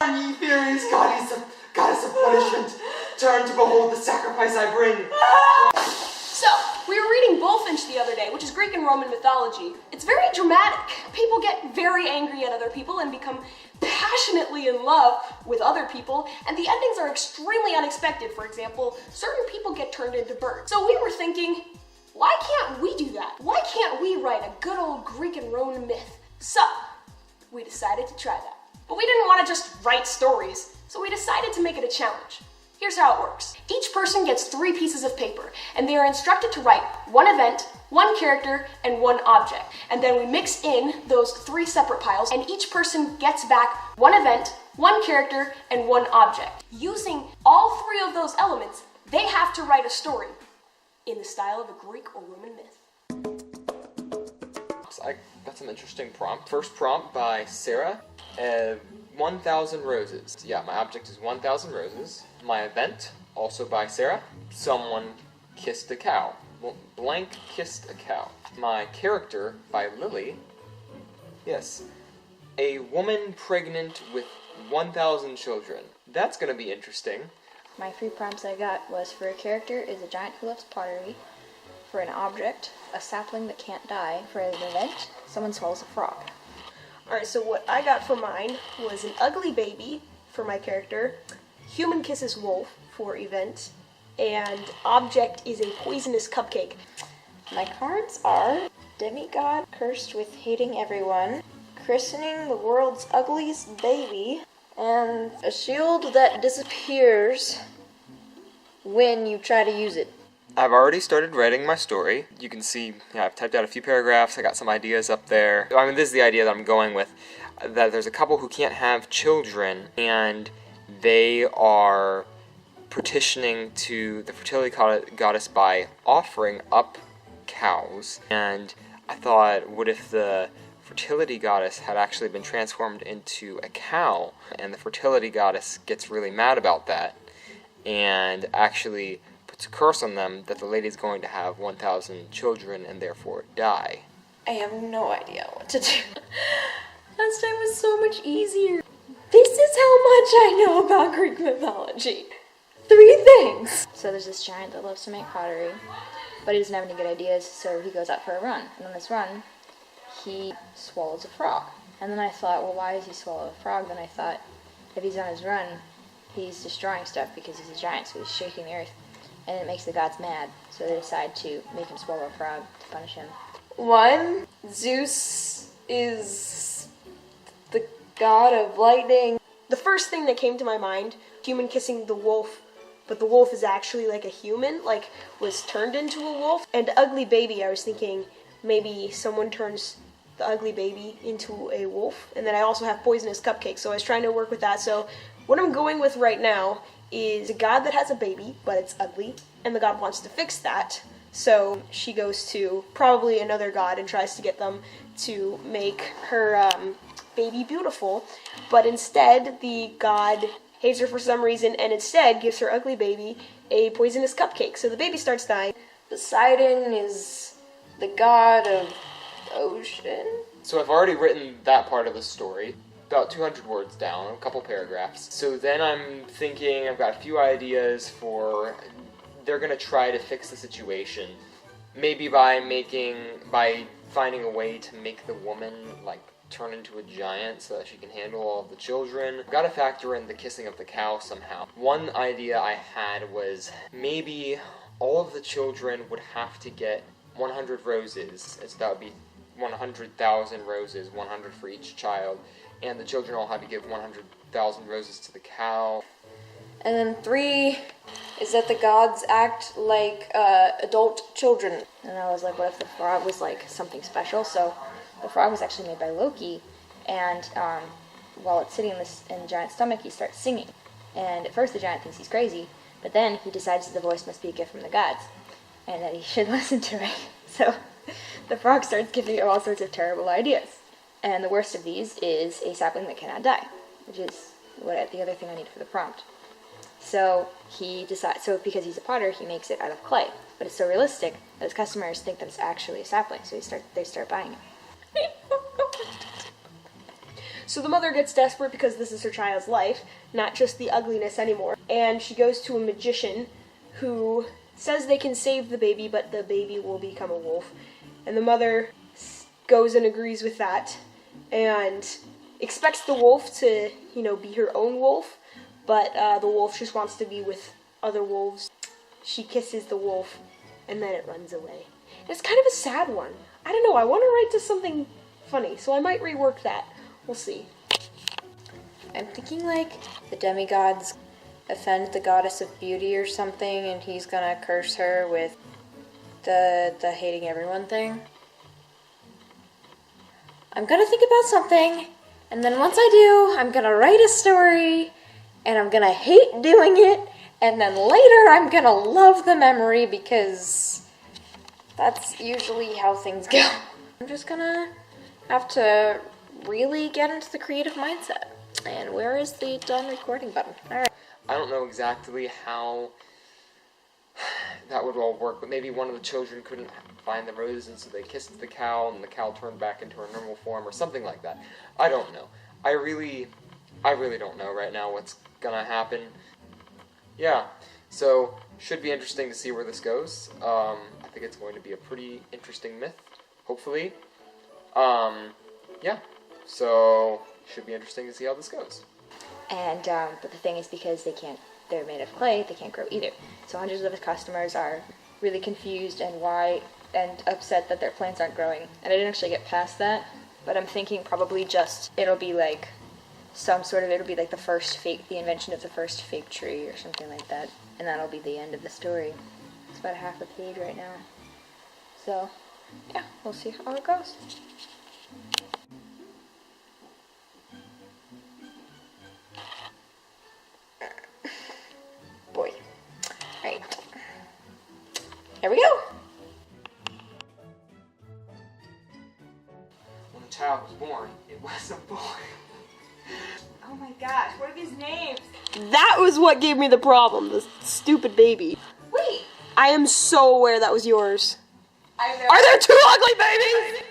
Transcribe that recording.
Ye fearings, goddess of punishment, turn to behold the sacrifice I bring. So, we were reading Bulfinch the other day, which is Greek and Roman mythology. It's very dramatic. People get very angry at other people and become passionately in love with other people, and the endings are extremely unexpected. For example, certain people get turned into birds. So we were thinking, why can't we do that? Why can't we write a good old Greek and Roman myth? So, we decided to try that. But we didn't want to just write stories, so we decided to make it a challenge. Here's how it works. Each person gets 3 pieces of paper, and they are instructed to write one event, one character, and one object. And then we mix in those 3 separate piles, and each person gets back one event, one character, and one object. Using all 3 of those elements, they have to write a story in the style of a Greek or Roman myth. I got some interesting prompt. First prompt by Sarah. 1,000 roses. Yeah, my object is 1,000 roses. My event, also by Sarah. Someone kissed a cow. Blank kissed a cow. My character, by Lily. Yes. A woman pregnant with 1,000 children. That's gonna be interesting. My 3 prompts I got was for a character is a giant who loves pottery. For an object, a sapling that can't die. For an event, someone swallows a frog. Alright, so what I got for mine was an ugly baby for my character, human kisses wolf for event, and object is a poisonous cupcake. My cards are demigod cursed with hating everyone, christening the world's ugliest baby, and a shield that disappears when you try to use it. I've already started writing my story. You can see I've typed out a few paragraphs. I got some ideas up there. I mean, this is the idea that I'm going with, that there's a couple who can't have children, and they are petitioning to the fertility goddess by offering up cows. And I thought, what if the fertility goddess had actually been transformed into a cow, and the fertility goddess gets really mad about that, and actually puts a curse on them that the lady's going to have 1,000 children and therefore die. I have no idea what to do. Last time was so much easier. This is how much I know about Greek mythology. 3 things. So there's this giant that loves to make pottery, but he doesn't have any good ideas, so he goes out for a run. And on this run, he swallows a frog. And then I thought, well, why does he swallow a frog? Then I thought, if he's on his run, he's destroying stuff because he's a giant, so he's shaking the earth. And it makes the gods mad, so they decide to make him swallow a frog to punish him. 1, Zeus is the god of lightning. The first thing that came to my mind, human kissing the wolf, but the wolf is actually like a human, like was turned into a wolf. And ugly baby, I was thinking maybe someone turns the ugly baby into a wolf. And then I also have poisonous cupcake, so I was trying to work with that. So what I'm going with right now is a god that has a baby, but it's ugly, and the god wants to fix that. So she goes to probably another god and tries to get them to make her baby beautiful, but instead the god hates her for some reason and instead gives her ugly baby a poisonous cupcake. So the baby starts dying. Poseidon is the god of ocean. So I've already written that part of the story. About 200 words down, a couple paragraphs. So then I'm thinking, I've got a few ideas for, they're going to try to fix the situation. Maybe by finding a way to make the woman, like, turn into a giant so that she can handle all of the children. I've got to factor in the kissing of the cow somehow. One idea I had was maybe all of the children would have to get 100 roses, so that would be 100,000 roses, 100 for each child. And the children all had to give 100,000 roses to the cow. And then 3 is that the gods act like adult children. And I was like, what if the frog was like something special? So the frog was actually made by Loki, and while it's sitting in the giant's stomach, he starts singing. And at first the giant thinks he's crazy, but then he decides that the voice must be a gift from the gods, and that he should listen to it. So the frog starts giving him all sorts of terrible ideas. And the worst of these is a sapling that cannot die, which is the other thing I need for the prompt. So he decides, so because he's a potter, he makes it out of clay. But it's so realistic that his customers think that it's actually a sapling, so they start buying it. So the mother gets desperate because this is her child's life, not just the ugliness anymore. And she goes to a magician who says they can save the baby, but the baby will become a wolf. And the mother goes and agrees with that and expects the wolf to, be her own wolf, but the wolf just wants to be with other wolves. She kisses the wolf, and then it runs away. And it's kind of a sad one. I don't know, I want to write to something funny, so I might rework that. We'll see. I'm thinking like the demigods offend the goddess of beauty or something, and he's gonna curse her with the hating everyone thing. I'm gonna think about something, and then once I do, I'm gonna write a story, and I'm gonna hate doing it, and then later I'm gonna love the memory because that's usually how things go. I'm just gonna have to really get into the creative mindset. And where is the done recording button? Alright. I don't know exactly how that would all work, but maybe one of the children couldn't find the rose, and so they kissed the cow, and the cow turned back into her normal form, or something like that. I don't know. I really don't know right now what's gonna happen. Yeah, so should be interesting to see where this goes. I think it's going to be a pretty interesting myth, hopefully. Yeah, so should be interesting to see how this goes. And, but the thing is, because they're made of clay, they can't grow either. So hundreds of customers are really confused and upset that their plants aren't growing. And I didn't actually get past that, but I'm thinking probably just, it'll be like the invention of the first fake tree or something like that. And that'll be the end of the story. It's about half a page right now. So, yeah, we'll see how it goes. Boy. Right. There we go. When the child was born, it was a boy. Oh my gosh, what are these names? That was what gave me the problem, the stupid baby. Wait, I am so aware that was yours. I've never... Are there two ugly babies?